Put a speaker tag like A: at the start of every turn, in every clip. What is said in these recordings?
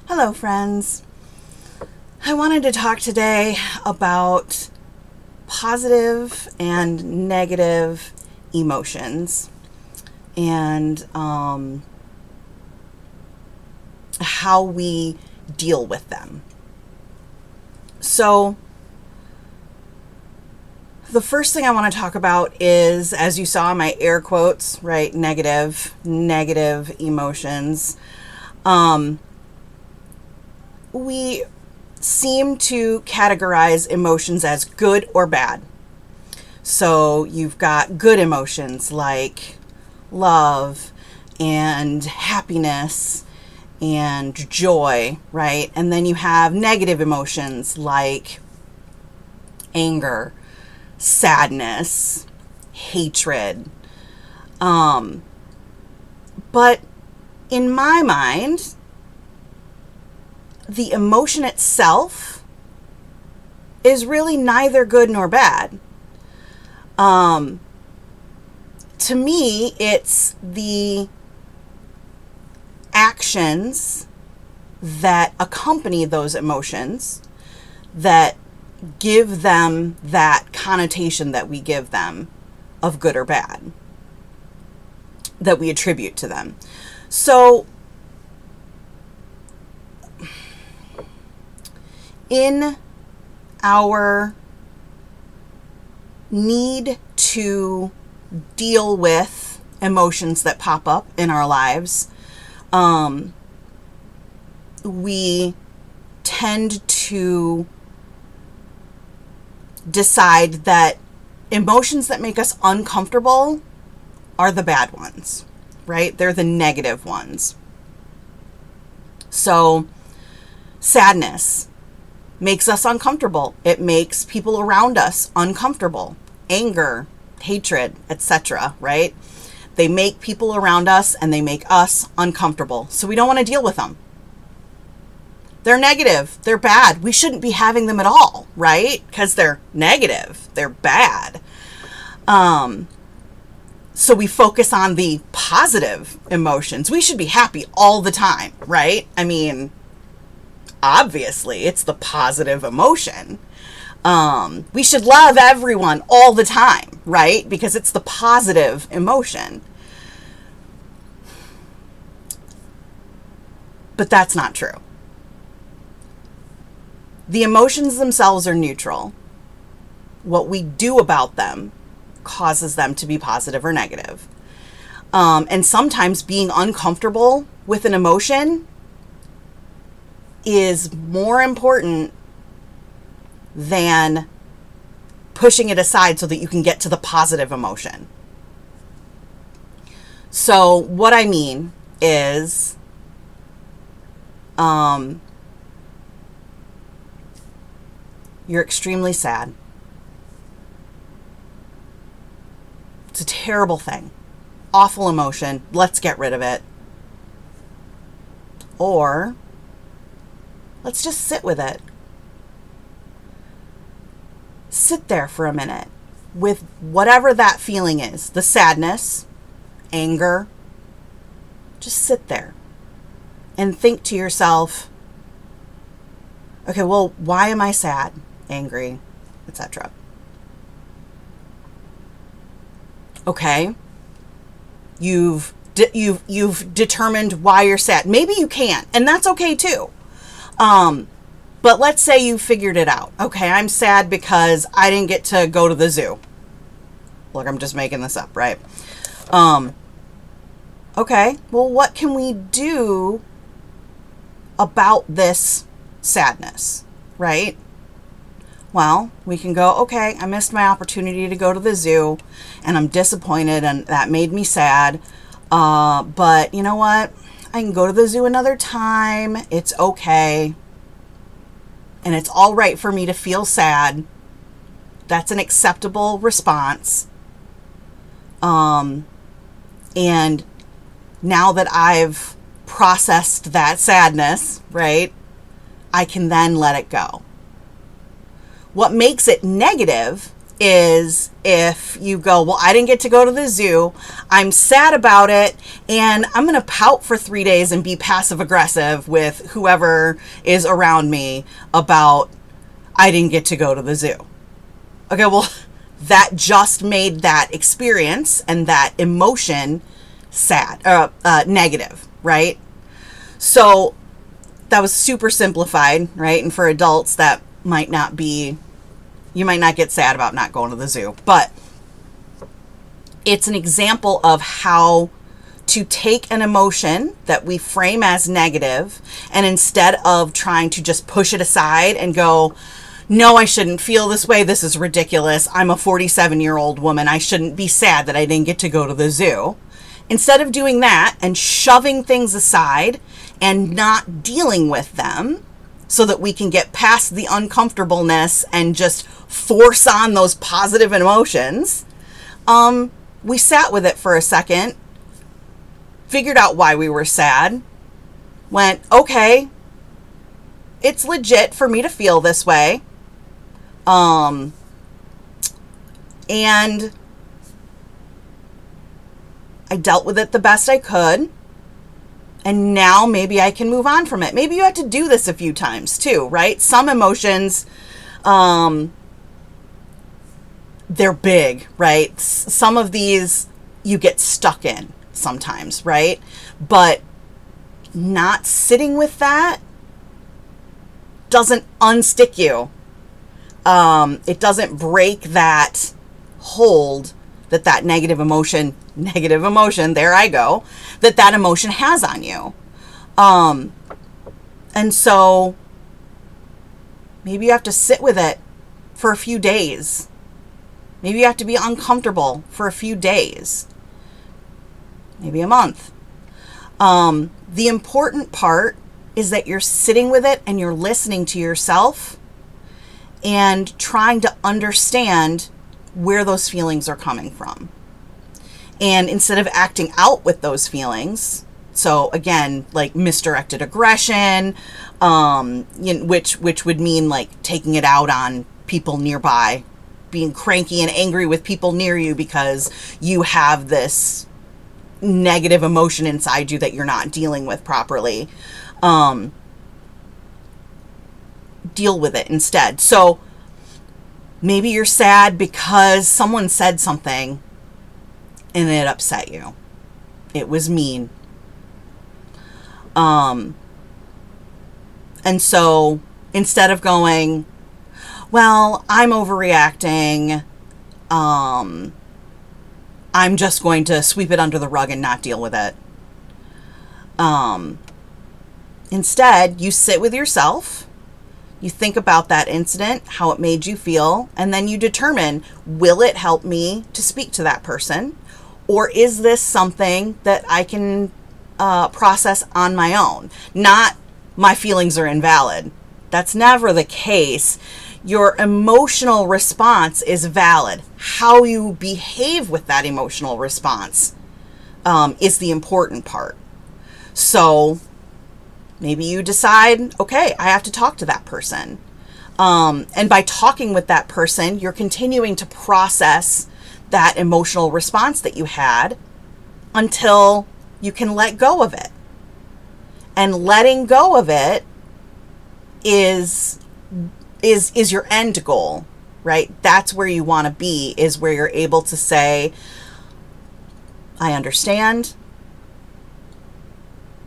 A: Hello, friends. I wanted to talk today about positive and negative emotions and how we deal with them. So, the first thing I want to talk about is, as you saw, my air quotes, right? Negative emotions. We seem to categorize emotions as good or bad. So you've got good emotions like love and happiness and joy, right? And then you have negative emotions like anger, sadness, hatred. But in my mind, the emotion itself is really neither good nor bad. To me, it's the actions that accompany those emotions that give them that connotation that we give them of good or bad, that we attribute to them. So, in our need to deal with emotions that pop up in our lives, we tend to decide that emotions that make us uncomfortable are the bad ones, right? They're the negative ones. So, sadness makes us uncomfortable. It makes people around us uncomfortable. Anger, hatred, etc., right? They make people around us and they make us uncomfortable. So we don't want to deal with them. They're negative. They're bad. We shouldn't be having them at all, right? Because they're negative. They're bad. So we focus on the positive emotions. We should be happy all the time, right? I mean, obviously, it's the positive emotion. We should love everyone all the time, right? Because it's the positive emotion. But that's not true. The emotions themselves are neutral. What we do about them causes them to be positive or negative. And sometimes being uncomfortable with an emotion is more important than pushing it aside so that you can get to the positive emotion. So what I mean is, you're extremely sad. It's a terrible thing. Awful emotion. Let's get rid of it. Or let's just sit with it. Sit there for a minute with whatever that feeling is. The sadness, anger. Just sit there and think to yourself, okay, well, why am I sad, angry, etc.? Okay, you've determined why you're sad. Maybe you can't, and that's okay too. But let's say you figured it out. Okay, I'm sad because I didn't get to go to the zoo. Look, I'm just making this up, right? Okay, well, what can we do about this sadness, right? Well, we can go, okay, I missed my opportunity to go to the zoo, and I'm disappointed, and that made me sad. But you know what? I can go to the zoo another time. It's okay. And it's all right for me to feel sad. That's an acceptable response. And now that I've processed that sadness, right, I can then let it go. What makes it negative is if you go, well, I didn't get to go to the zoo. I'm sad about it. And I'm going to pout for 3 days and be passive aggressive with whoever is around me about I didn't get to go to the zoo. Okay, well, that just made that experience and that emotion sad, negative, right? So that was super simplified, right? And for adults, that might not be, you might not get sad about not going to the zoo, but it's an example of how to take an emotion that we frame as negative, and instead of trying to just push it aside and go, no, I shouldn't feel this way. This is ridiculous. I'm a 47-year-old woman. I shouldn't be sad that I didn't get to go to the zoo. Instead of doing that and shoving things aside and not dealing with them so that we can get past the uncomfortableness and just force on those positive emotions, we sat with it for a second, figured out why we were sad, went, okay, it's legit for me to feel this way. And I dealt with it the best I could. And now maybe I can move on from it. Maybe you have to do this a few times too, right? Some emotions, they're big, right? Some of these you get stuck in sometimes, right? But not sitting with that doesn't unstick you. It doesn't break that hold that negative emotion, there I go, that emotion has on you. And so maybe you have to sit with it for a few days. Maybe you have to be uncomfortable for a few days, maybe a month. The important part is that you're sitting with it and you're listening to yourself and trying to understand where those feelings are coming from. And instead of acting out with those feelings, so again, like misdirected aggression, which would mean like taking it out on people nearby, being cranky and angry with people near you because you have this negative emotion inside you that you're not dealing with properly. Deal with it instead. So maybe you're sad because someone said something and it upset you. It was mean. And so instead of going, well, I'm overreacting, I'm just going to sweep it under the rug and not deal with it. Instead, you sit with yourself, you think about that incident, how it made you feel, and then you determine, will it help me to speak to that person? Or is this something that I can process on my own? Not my feelings are invalid. That's never the case. Your emotional response is valid. How you behave with that emotional response is the important part. So maybe you decide, okay, I have to talk to that person. And by talking with that person, you're continuing to process that emotional response that you had until you can let go of it. And letting go of it is your end goal, right? That's where you want to be, is where you're able to say, I understand.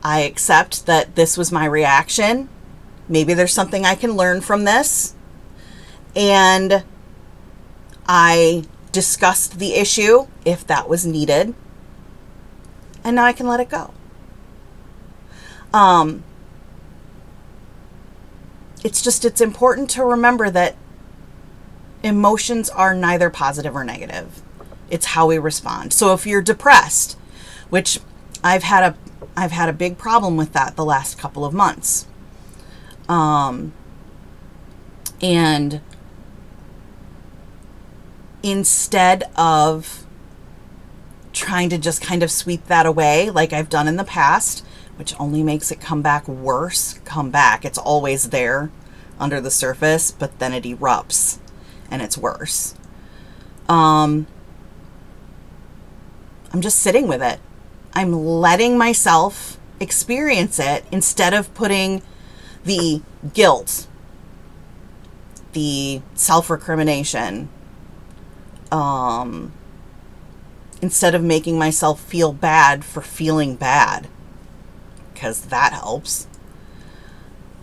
A: I accept that this was my reaction. Maybe there's something I can learn from this. And I discussed the issue if that was needed. And now I can let it go. It's important to remember that emotions are neither positive or negative. It's how we respond. So if you're depressed, which I've had a big problem with that the last couple of months. And instead of trying to just kind of sweep that away like I've done in the past, which only makes it come back worse, it's always there under the surface, but then it erupts and it's worse. I'm just sitting with it. I'm letting myself experience it instead of putting the guilt, the self-recrimination, instead of making myself feel bad for feeling bad, because that helps.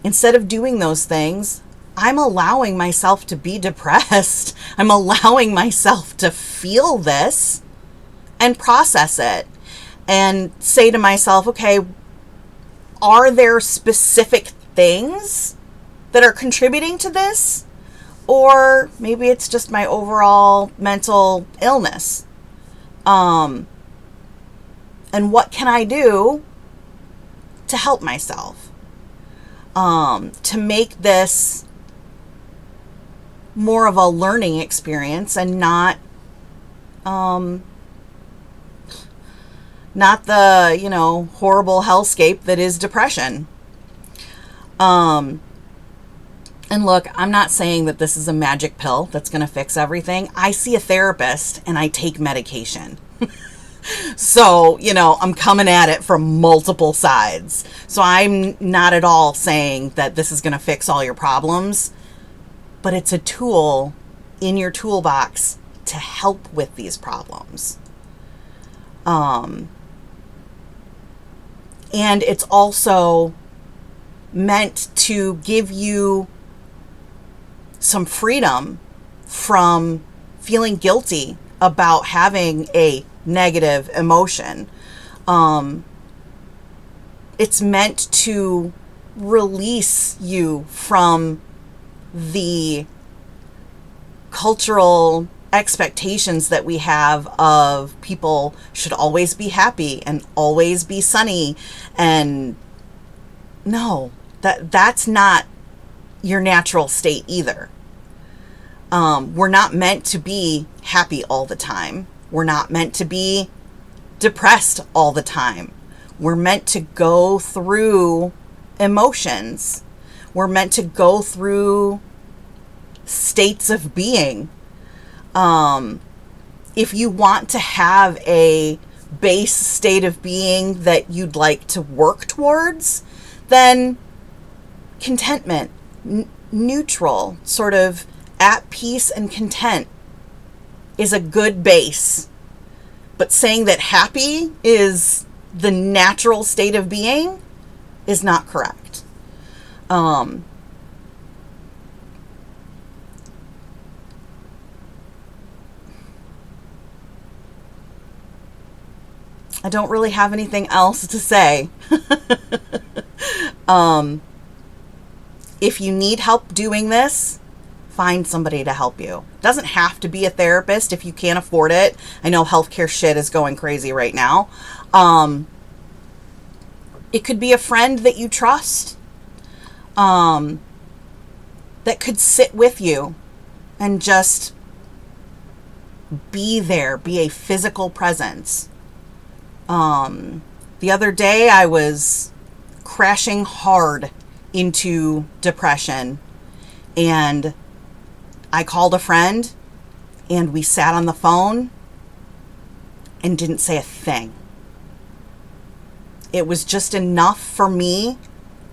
A: Instead of doing those things, I'm allowing myself to be depressed. I'm allowing myself to feel this and process it and say to myself, okay, are there specific things that are contributing to this? Or maybe it's just my overall mental illness. And what can I do to help myself? To make this more of a learning experience and not the, horrible hellscape that is depression. And look, I'm not saying that this is a magic pill that's going to fix everything. I see a therapist and I take medication. So, I'm coming at it from multiple sides. So I'm not at all saying that this is going to fix all your problems, but it's a tool in your toolbox to help with these problems. And it's also meant to give you some freedom from feeling guilty about having a negative emotion. It's meant to release you from the cultural expectations that we have of people should always be happy and always be sunny. And no, that's not your natural state either. We're not meant to be happy all the time. We're not meant to be depressed all the time. We're meant to go through emotions. We're meant to go through states of being. If you want to have a base state of being that you'd like to work towards, then contentment, neutral, sort of at peace and content is a good base. But saying that happy is the natural state of being is not correct. I don't really have anything else to say. If you need help doing this, find somebody to help you. Doesn't have to be a therapist if you can't afford it. I know healthcare shit is going crazy right now. It could be a friend that you trust, that could sit with you and just be there, be a physical presence. The other day I was crashing hard into depression, and I called a friend and we sat on the phone and didn't say a thing. It was just enough for me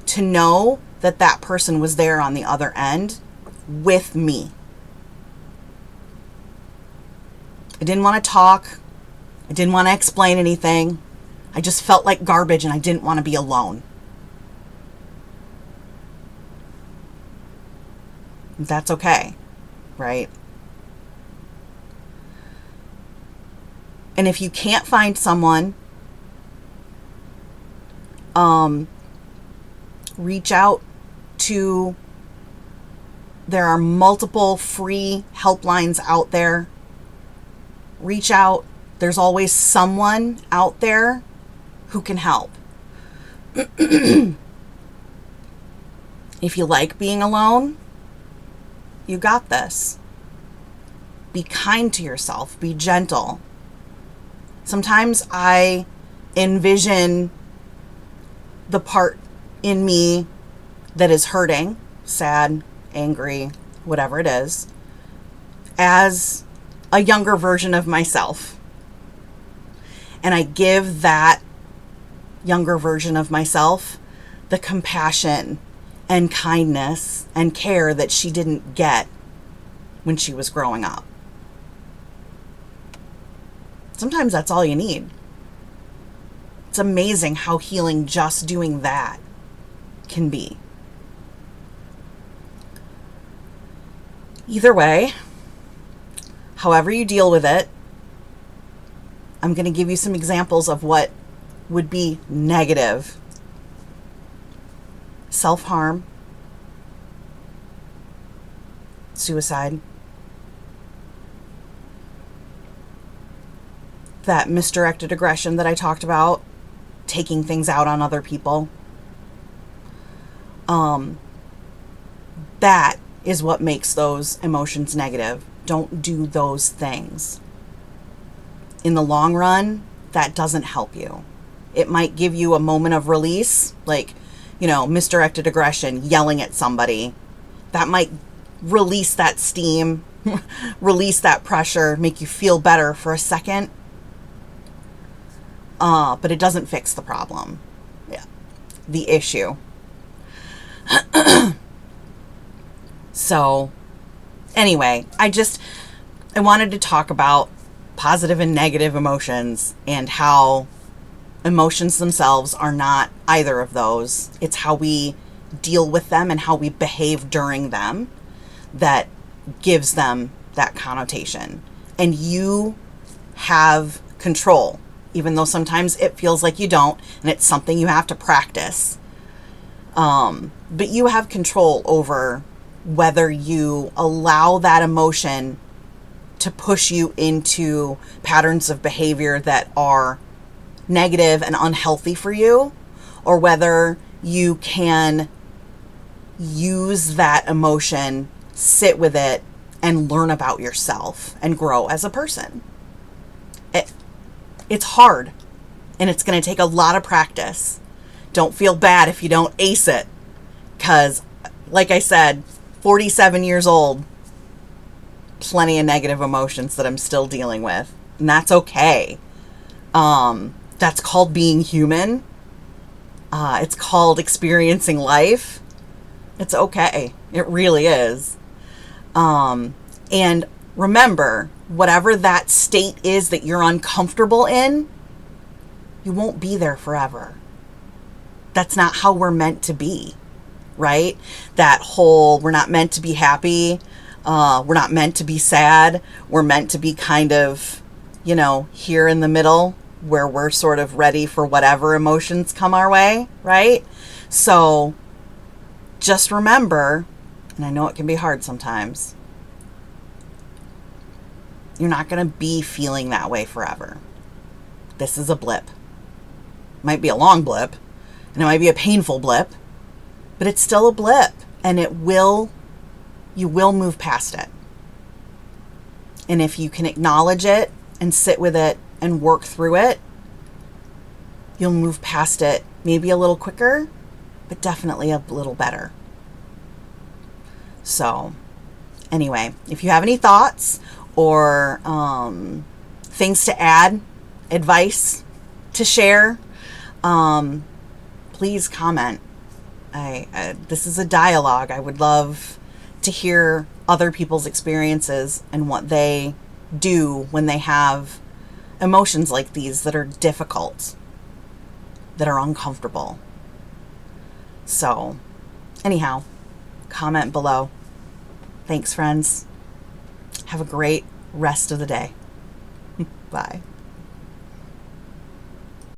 A: to know that that person was there on the other end with me. I didn't want to talk. I didn't want to explain anything. I just felt like garbage and I didn't want to be alone. That's okay, right? And if you can't find someone, reach out to, there are multiple free helplines out there. Reach out. There's always someone out there who can help. If you like being alone, you got this. Be kind to yourself. Be gentle. Sometimes I envision the part in me that is hurting, sad, angry, whatever it is, as a younger version of myself. And I give that younger version of myself the compassion and kindness and care that she didn't get when she was growing up. Sometimes that's all you need. It's amazing how healing just doing that can be. Either way, however you deal with it, I'm going to give you some examples of what would be negative. Self-harm, suicide, that misdirected aggression that I talked about, taking things out on other people. That is what makes those emotions negative. Don't do those things. In the long run, that doesn't help you. It might give you a moment of release, like, misdirected aggression, yelling at somebody. That might release that steam, release that pressure, make you feel better for a second. But it doesn't fix the problem. Yeah. The issue. So, anyway, I wanted to talk about positive and negative emotions and how emotions themselves are not either of those. It's how we deal with them and how we behave during them that gives them that connotation. And you have control, even though sometimes it feels like you don't, and it's something you have to practice. But you have control over whether you allow that emotion to push you into patterns of behavior that are negative and unhealthy for you, or whether you can use that emotion, sit with it, and learn about yourself and grow as a person. It's hard, and it's going to take a lot of practice. Don't feel bad if you don't ace it, because, like I said, 47 years old, plenty of negative emotions that I'm still dealing with, and that's okay. That's called being human. It's called experiencing life. It's okay. It really is. And remember, whatever that state is that you're uncomfortable in, you won't be there forever. That's not how we're meant to be, right? That whole, we're not meant to be happy. We're not meant to be sad. We're meant to be kind of, here in the middle, where we're sort of ready for whatever emotions come our way, right? So just remember, and I know it can be hard sometimes, you're not going to be feeling that way forever. This is a blip. Might be a long blip, and it might be a painful blip, but it's still a blip, and you will move past it. And if you can acknowledge it and sit with it and work through it, you'll move past it maybe a little quicker, but definitely a little better. So anyway, if you have any thoughts or things to add, advice to share, please comment. This is a dialogue. I would love to hear other people's experiences and what they do when they have emotions like these that are difficult, that are uncomfortable. So, anyhow, comment below. Thanks, friends. Have a great rest of the day. Bye.